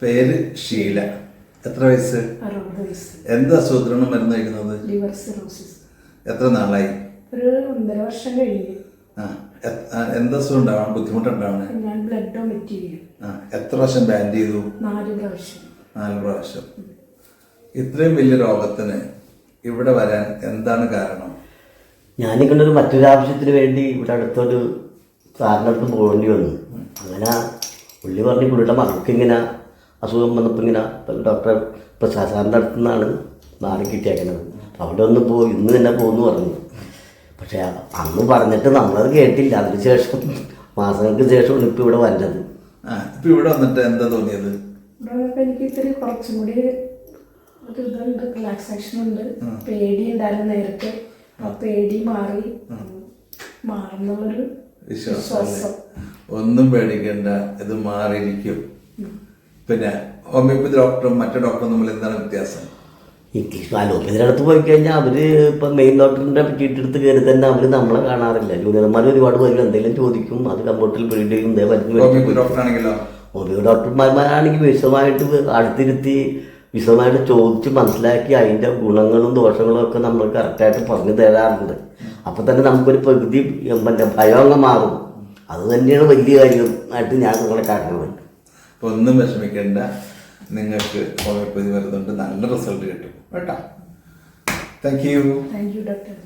പേര് ഷീല. എത്ര വയസ്സ്? 60 വയസ്സ്. എന്താ അസുഖത്തിനാണ് മരുന്ന് കഴിക്കുന്നത്? Liver cirrhosis. എത്ര നാളായി? ഒരു 1.5 വർഷം കഴിഞ്ഞു. എന്താ അസുഖം ഉണ്ടാവണം, ബുദ്ധിമുട്ടുണ്ടാവണേ? ഞാൻ ബ്ലഡ് വൊമിറ്റ് ചെയ്യും. എത്ര പ്രാവശ്യം ബാൻഡ് ചെയ്തു? 4 പ്രാവശ്യം. 4 പ്രാവശ്യം. ഇത്രയും വലിയ രോഗത്തിന് ഇവിടെ വരാൻ എന്താണ് കാരണം? ഞാനിങ്ങനെ മറ്റൊരു ആവശ്യത്തിന് വേണ്ടി ഇവിടെ അടുത്തൊരു സാറിൻ്റെ അടുത്ത് പോകേണ്ടി വന്നു. അങ്ങനെ പുള്ളി പറഞ്ഞ് പുള്ളിയുടെ മകൾക്ക് ഇങ്ങനെ അസുഖം വന്നപ്പോൾ ഇങ്ങനെ ഡോക്ടർ പ്രസാദ് സാറിൻ്റെ അടുത്തു നിന്നാണ് നാളെ കിട്ടിയേക്കുന്നത്. അവിടെ ഒന്ന് ഇന്ന് തന്നെ പോകുമെന്ന് പറഞ്ഞു. പക്ഷേ അന്ന് പറഞ്ഞിട്ട് നമ്മളത് കേട്ടില്ല. അതിന് ശേഷം മാസങ്ങൾക്ക് ശേഷമാണ് ഇപ്പോൾ ഇവിടെ വന്നത്. ഇപ്പം ഇവിടെ വന്നിട്ട് എന്താ തോന്നിയത്? ഇവിടെ വന്നപ്പോൾ എനിക്ക് ഇത്തിരി കുറച്ചും കൂടി ഒരു ഇതുണ്ട്, റിലാക്സേഷൻ ഉണ്ട്. പേടി ഉണ്ടായിരുന്നു നേരത്തെ, ആ പേടി മാറുന്നുള്ളൊരു വിശ്വാസം. ഒന്നും പേടിക്കേണ്ട, ഇത് മാറിയിരിക്കും. പിന്നെ ഹോമിയോപ്പതി ഡോക്ടറും മറ്റു ഡോക്ടറും തമ്മിൽ എന്താണ് വ്യത്യാസം? ഇംഗ്ലീഷ് അലോപ്പതിയുടെ അടുത്ത് പോയി കഴിഞ്ഞാൽ അവർ ഇപ്പം മെയിൻ ഡോക്ടറിൻ്റെ ചീട്ടെടുത്ത് കയറി തന്നെ അവർ നമ്മളെ കാണാറില്ല. ജൂനിയർമാർ ഒരുപാട് പേര് എന്തെങ്കിലും ചോദിക്കും, അത് കമ്പ്യൂട്ടറിൽ പ്രിന്റ് ചെയ്യും. ഹോമിയോപ്പതി ഡോക്ടറാണെങ്കിലോ? ഹോമിയോ ഡോക്ടർമാരാണെങ്കിൽ വിശദമായിട്ട് അടുത്തിരുത്തി വിശദമായിട്ട് ചോദിച്ച് മനസ്സിലാക്കി അതിൻ്റെ ഗുണങ്ങളും ദോഷങ്ങളും ഒക്കെ നമ്മൾ കറക്റ്റായിട്ട് പറഞ്ഞു തരാറുണ്ട്. അപ്പോൾ തന്നെ നമുക്കൊരു പ്രകൃതി ഭയം അങ്ങ് മാറും. അത് തന്നെയാണ് വലിയ കാര്യമായിട്ട് ഞാൻ നിങ്ങളെ കാണുന്നത്. അപ്പോൾ ഒന്നും വിഷമിക്കേണ്ട, നിങ്ങൾക്ക് ഹോമിയോപ്പതി വരുന്നുണ്ട്, നല്ല റിസൾട്ട് കിട്ടും കേട്ടോ. Thank you doctor.